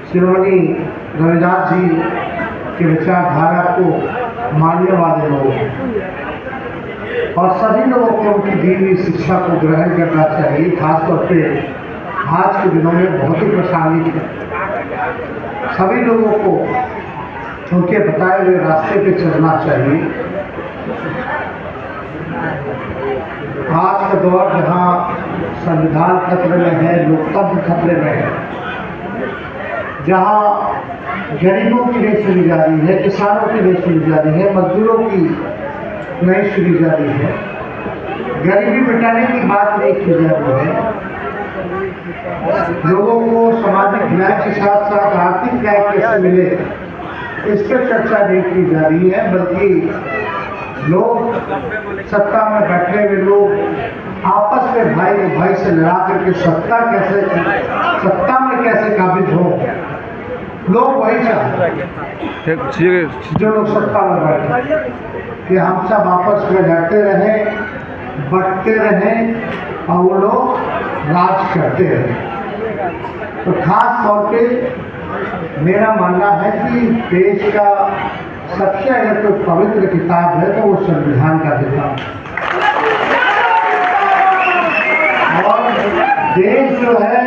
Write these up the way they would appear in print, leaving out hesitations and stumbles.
श्रीमती रविदास जी की विचारधारा को मानने वाले लोग और सभी लोगों को उनकी दी हुई शिक्षा को ग्रहण करना चाहिए। खासतौर पे आज के दिनों में बहुत ही प्रासंगिक है। सभी लोगों को उनके बताए हुए रास्ते पे चलना चाहिए। आज का दौर जहाँ संविधान खतरे में है, लोकतंत्र खतरे में है, जहाँ गरीबों की नहीं सुनी जा रही है, किसानों की नहीं सुनी जा रही है, मजदूरों की नहीं सुनी जा रही है, गरीबी मिटाने की बात नहीं की जा रही है, लोगों को सामाजिक न्याय के साथ साथ आर्थिक न्याय कैसे मिले इस पर चर्चा नहीं की जा रही है, बल्कि लोग सत्ता में बैठे हुए लोग आपस में भाई से लड़ा करके सत्ता में कैसे काबिज हो, लोग वही चाहते हैं जो लोग सत्ता में बैठे कि हम सब आपस में लड़ते रहें, बंटते रहें और वो लोग राज करते रहें। तो खास तौर पे मेरा मानना है कि देश का सबसे अगर कोई पवित्र किताब है तो वो संविधान का किताब है। और देश जो है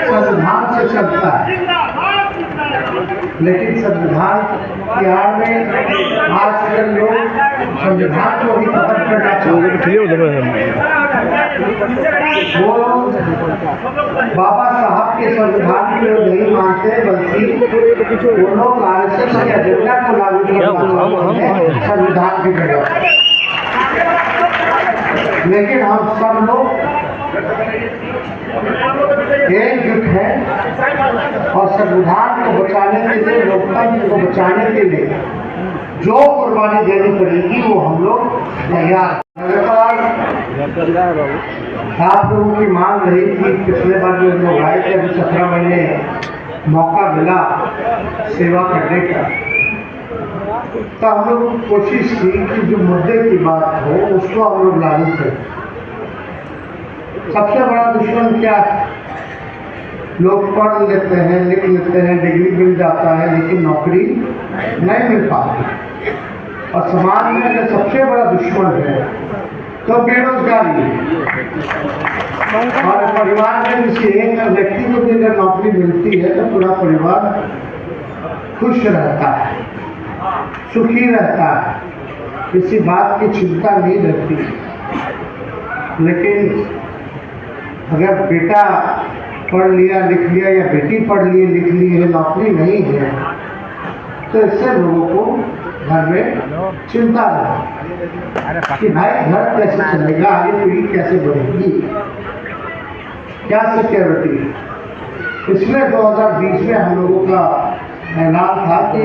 संविधान से चलता है, लेकिन संविधान की आड़ में आजकल लोग संविधान को ही खत्म करना चाहते हैं। वो बाबा साहब के संविधान को नहीं मानते, बल्कि वो लोग आरएसएस के एजेंडा को लागू करना संविधान की जगह। लेकिन हम सब लोग एकजुट हैं और संविधान को बचाने के लिए, लोकतंत्र को बचाने के लिए जो कुर्बानी देनी पड़ेगी वो हम लोग तैयार। आप लोगों की मांग रही थी, पिछले बार जो लोग आए थे, अभी 17 महीने मौका मिला सेवा करने का, तो हम लोग कोशिश की कि जो मुद्दे की बात हो उसको हम लोग लागू करें। सबसे बड़ा दुश्मन क्या है? लोग पढ़ लेते हैं, लिख लेते हैं, डिग्री मिल जाता है, लेकिन नौकरी नहीं मिल पाती। और समाज में जो सबसे बड़ा दुश्मन है तो बेरोजगारी है। और परिवार में किसी एक व्यक्ति को भी अगर नौकरी मिलती है तो पूरा परिवार खुश रहता है, सुखी रहता है, किसी बात की चिंता नहीं रहती। लेकिन अगर बेटा पढ़ लिया लिख लिया या बेटी पढ़ लिए लिख ली है, नौकरी नहीं है, तो इससे लोगों को घर में चिंता रहती कि भाई घर कैसे चलेगा, आगे पीढ़ी कैसे बढ़ेगी, क्या सिक्योरिटी। इसमें 2020 में हम लोगों का ऐलान था कि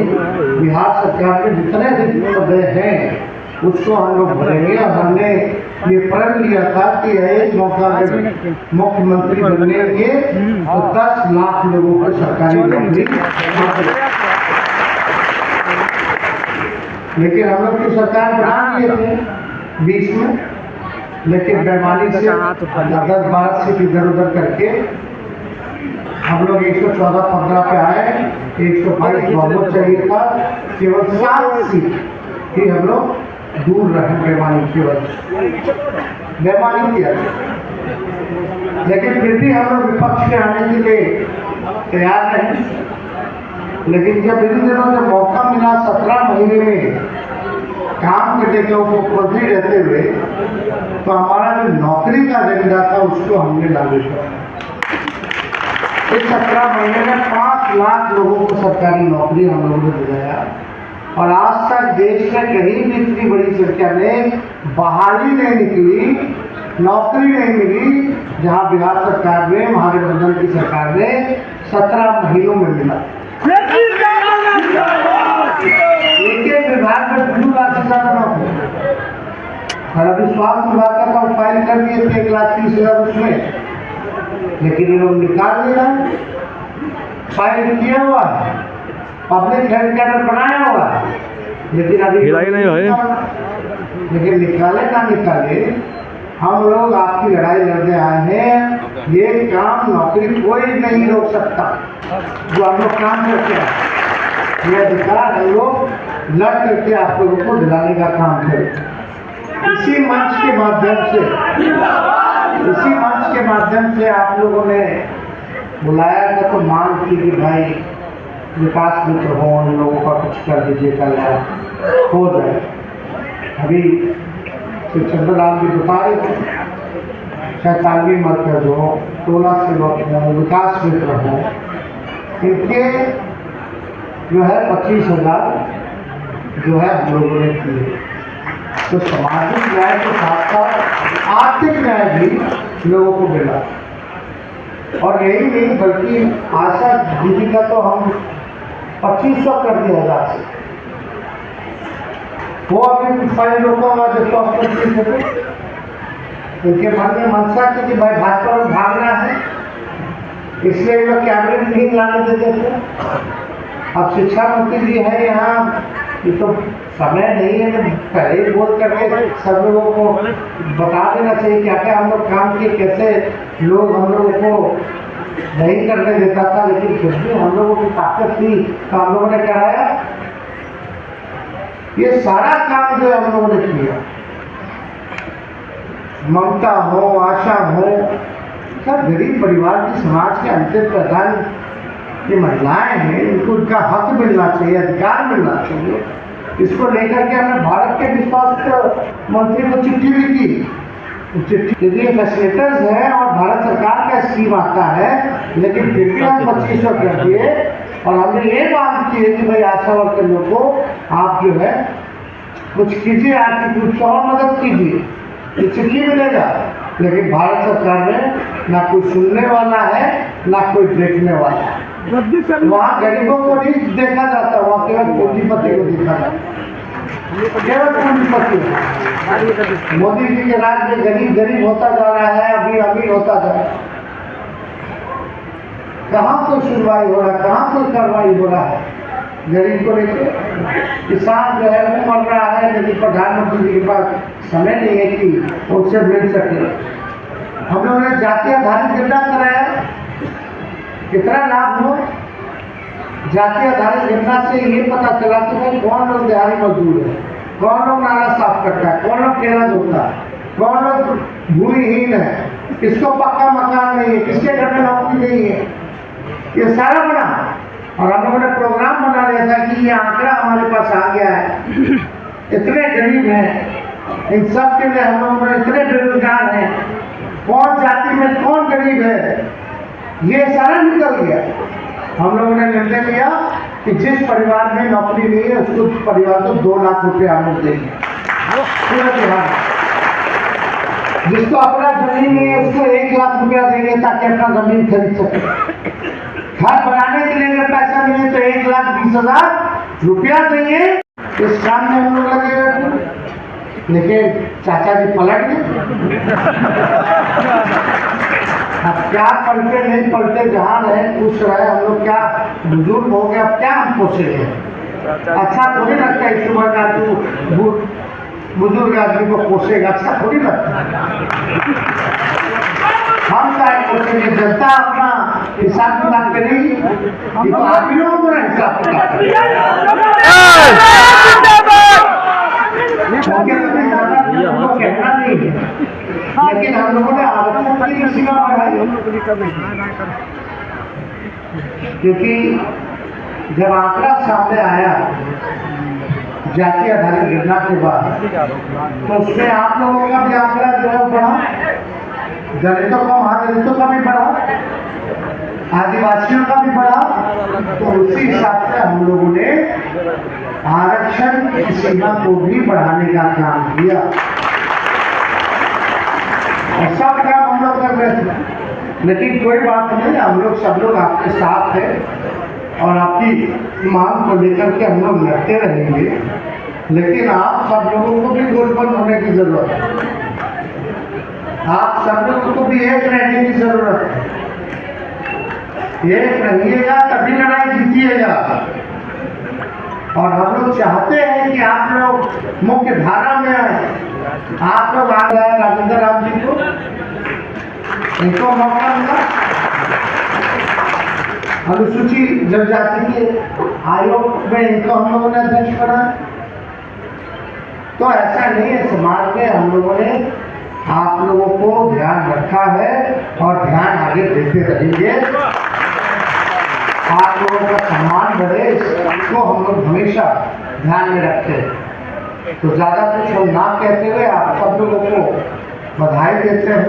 बिहार सरकार में जितने भी पद हैं उसको हम लोग भरेंगे। और हमने ये प्रण लिया था कि एक मौका मुख्यमंत्री बनने के तो 10 लाख लोगों को सरकारी नौकरी। लेकिन हम लोग की सरकार बना दिए थे 20 में, लेकिन बेईमानी से 10-12 सीट इधर उधर करके हम लोग 114-15 पे आए। 122 बहुमत चाहिए था, केवल 7 सीट ही हम लोग दूर रहे बेईमानी की वजह से। बेईमानी किया, लेकिन फिर भी हम लोग विपक्ष में आने के लिए तैयार नहीं। लेकिन जब इन दिनों जब मौका मिला 17 महीने में काम करने के मुख्यमंत्री रहते हुए, तो हमारा जो नौकरी का एजेंडा था उसको हमने लागू किया। इस 17 महीने में 5 लाख लोगों को सरकारी नौकरी हम लोगों ने दिलाया। और आज तक देश में कहीं भी इतनी बड़ी संख्या में बहाली नहीं निकली, नौकरी नहीं मिली, जहां बिहार सरकार में, महागठबंधन की सरकार में 17 महीनों में मिला। एक विभाग में 2 लाख से ज्यादा नौकरी। और अभी स्वास्थ्य विभाग का फाइल कर दिए थे 1,30,000 उसमें, लेकिन ये लोग निकाल ले रहे हैं। फाइल किया हुआ है, पब्लिक हेल्थ कैडर बनाया हुआ है, लेकिन अभी नहीं है। लेकिन निकाले ना निकाले, हम लोग आपकी लड़ाई लड़ने आए हैं। ये काम नौकरी कोई नहीं रोक सकता जो हम लोग काम करते हैं। ये अधिकार हम लोग लड़ करके आप लोगों को दिलाने का काम करें। इसी मंच के माध्यम से आप लोगों ने बुलाया था तो मांग की कि भाई विकास मित्र हो, उन लोगों का कुछ कर दीजिए, कल हो जाए। अभी श्री चंद्रलाल जी बता रहे थे 47वीं मरकज हो, 16 से लोग विकास मित्र हो, इनके जो है 25,000 जो है हम लोगों ने किए। तो सामाजिक न्याय के साथ साथ आर्थिक न्याय भी लोगों को मिला। और यही नहीं बल्कि आशा दीदी का तो हम 2500 कर दिया 1000 से। वो अभी फाइल रोका जो स्वास्थ्य उनके मन में मनसा थी कि भाई भाजपा में भागना है, इसलिए ये लोग कैबिनेट नहीं लाने देते थे। अब शिक्षा मंत्री जी है यहाँ, ये तो समय नहीं है, पहले ही बोल करके सब लोगों को बता देना चाहिए क्या क्या हम लोग काम किए, कैसे लोग हम लोगों को नहीं करने देता था, लेकिन फिर भी हम लोगों की ताकत थी तो हम लोगों ने कराया। ये सारा काम जो हम लोगों ने किया, ममता हो, आशा हो, सब गरीब परिवार की समाज के अंतिम प्रधान की महिलाएं हैं, इनको उनका हक मिलना चाहिए, अधिकार मिलना चाहिए। इसको लेकर के हमने भारत के विश्वास मंत्री को चिट्ठी भी की। चिट्ठी ये फैसिलिटर्स है और भारत सरकार का स्कीम आता है, लेकिन फिर भी हम 2500 कर दिए। और हमने ये बात की है कि भाई आशा वर्करों को आप जो है कुछ कीजिए, आर्थिक रूप से और मदद कीजिए, ये चिट्ठी मिलेगा। लेकिन भारत सरकार में ना कोई सुनने वाला है ना कोई देखने वाला है। वहाँ गरीबों को नहीं देखा जाता, वहाँ केवल पूंजीपति को देखा जाता, केवल पूंजीपति। मोदी जी के राज में गरीब गरीब होता जा रहा है, अमीर अमीर होता जा रहा है। कहाँ कोई सुनवाई हो रहा है, कहाँ कोई कार्रवाई हो रहा है गरीब को लेकर। किसान जो है वो मर रहा है, लेकिन प्रधानमंत्री जी के पास समय नहीं है कि उनसे मिल सके। हम लोगों ने जाति आधारित गणना कराया, कितना लाभ हो। जाति आधारित गणना से ये पता चला कि भाई कौन लोग दिहाड़ी मजदूर है, कौन लोग नाला साफ करता है, कौन लोग केला धोता है, कौन लोग भूमिहीन है, किसको पक्का मकान नहीं है, किसके घर में नौकरी नहीं है, ये सारा बना। और हम लोगों ने प्रोग्राम बना लिया था कि ये आंकड़ा हमारे पास आ गया है, इतने गरीब हैं, इन सब के लिए हम लोगों ने इतने बेरोजगार हैं, कौन जाति में कौन गरीब है, ये सारा निकल गया। हम लोगों ने निर्णय लिया कि जिस परिवार में नौकरी नहीं है उसको परिवार को 2 लाख रुपए हम लोग देंगे पूरे बिहार। जिसको अपना जमीन नहीं है उसको 1 लाख रुपया देंगे ताकि अपना जमीन खरीद सके। घर बनाने के लिए अगर पैसा नहीं है तो 1,20,000 रुपया देंगे। इस काम में हम लोग लगे हुए थे, लेकिन चाचा जी पलट गए। अब क्या पढ़ते नहीं पढ़ते, जहाँ रहे खुश रहे, हम लोग क्या बुजुर्ग हो गए, अब क्या हम पोसेंगे। अच्छा थोड़ी लगता है इस उम्र का तू बुजुर्ग आदमी को पोसेगा, अच्छा थोड़ी लगता है। हम क्या पोसेंगे, जनता अपना हिसाब किताब करेगी, ये तो आप ही लोगों को हिसाब किताब कहना नहीं है, लेकिन हम लोगों ने आरक्षण की सीमा बढ़ाई। क्योंकि जब आंकड़ा सामने आया जाति आधारित गणना के बाद, तो उसमें आप लोगों का भी आंकड़ा जो है बढ़ा, दलितों का महादलितों का भी बढ़ा, आदिवासियों का भी बढ़ा। तो उसी हिसाब से हम लोगों ने आरक्षण की सीमा को भी बढ़ाने का काम किया। और सब काम हम लोग कर रहे थे, लेकिन कोई बात नहीं, हम लोग सब लोग आपके साथ हैं और आपकी मांग को लेकर के हम लोग लड़ते रहेंगे। लेकिन आप सब लोगों को भी गोलबंद होने की जरूरत है, आप सब लोगों को भी एक रहने की जरूरत है। एक रहिएगा तभी लड़ाई जीतिएगा। और हम लोग चाहते हैं कि आप लोग मुख्य धारा में आए, आप लोग आ रहे हैं राजेंद्र राम जी को, इनको मौका मिला। अनुसूचित जनजाति के आयोग में इनको हम लोगों ने अध्यक्ष बनाया। तो ऐसा नहीं है, समाज में हम लोगों ने आप लोगों को ध्यान रखा है और ध्यान आगे देते रहेंगे। आप लोगों का सम्मान बढ़े इसको हम लोग हमेशा ध्यान में रखते हैं। तो ज़्यादा कुछ हम ना कहते हुए आप सब लोगों को बधाई देते हैं।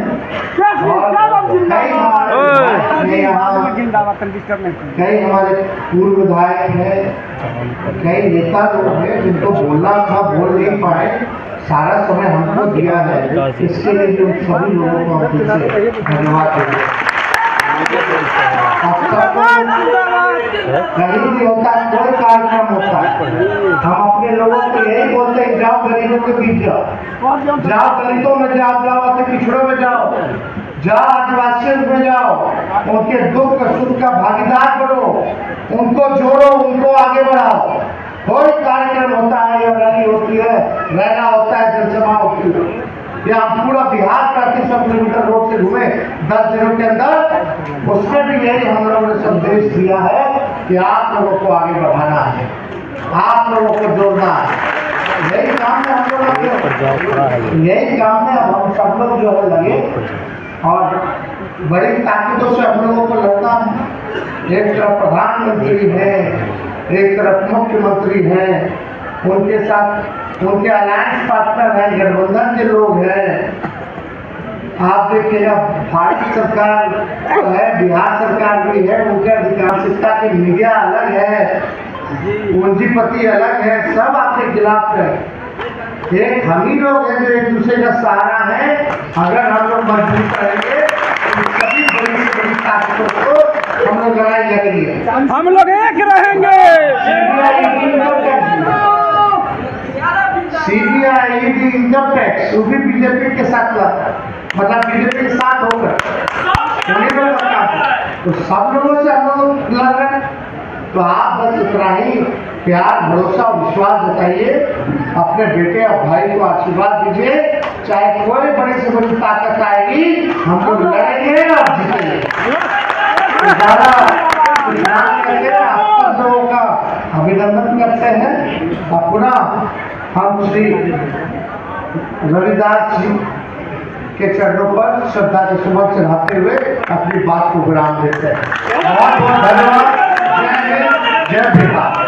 कई हमारे पूर्व विधायक हैं, कई नेता लोग हैं जिनको बोलना था बोल नहीं पाए, सारा समय हमको दिया है, इसके लिए उन सभी लोगों को हम दिल से धन्यवाद देते हैं। कहीं भी होता है, कोई कार्यक्रम होता है, हम अपने लोगों को यही बोलते हैं, जाओ गरीबों के बीच जाओ, जाओ दलितों में जाओ अपने पिछड़ों में जाओ आदिवासियों में जाओ, उनके दुख सुख का भागीदार बनो, उनको जोड़ो, उनको आगे बढ़ाओ। कोई कार्यक्रम होता है या रैली होती है, रैला होता है, जनसभा होती है, या पूरा बिहार 3500 किलोमीटर रोड से घूमे 10 दिनों के अंदर, उसमें भी यही हम लोगों ने संदेश दिया है कि आप लोगों को आगे बढ़ाना है, आप लोगों को जोड़ना है। यही काम में हम लोग यही काम में अब हम सब लोग जो है लगे और बड़ी ताकतों से हम लोगों को लड़ना है। एक तरफ प्रधानमंत्री है, एक तरफ मुख्यमंत्री हैं, उनके साथ उनके अलायंस पार्टनर हैं, गठबंधन के लोग हैं। आप देखिएगा भारतीय सरकार है, बिहार सरकार भी है, उनके अधिकांशता की मीडिया अलग है, पूंजीपति अलग है, सब आपके खिलाफ है। एक हम ही लोग हैं जो एक दूसरे का सहारा है। अगर हम लोग मजबूत रहेंगे तो सभी बड़ी से बड़ी ताकतों को हम लोग लड़ाई लड़ेंगे, हम लोग एक रहेंगे। सीबीआई ईडी इनकम टैक्स वो भी बीजेपी के साथ लड़ता है, मतलब बीजेपी के साथ होकर तो सब लोगों से हम लोग लड़ रहे हैं। तो आप बस इतना ही प्यार भरोसा और विश्वास जताइए, अपने बेटे और भाई को आशीर्वाद दीजिए, चाहे कोई बड़ी से बड़ी ताकत आएगी हम लोग लड़ेंगे और जीतेंगे। आप लोगों का अभिनंदन करते हैं और पुनः हम श्री रविदास जी के चरणों पर श्रद्धा के सुमन चढ़ाते हुए अपनी बात को विराम देते हैं। बहुत बहुत धन्यवाद। जय हिंद, जय बिहार।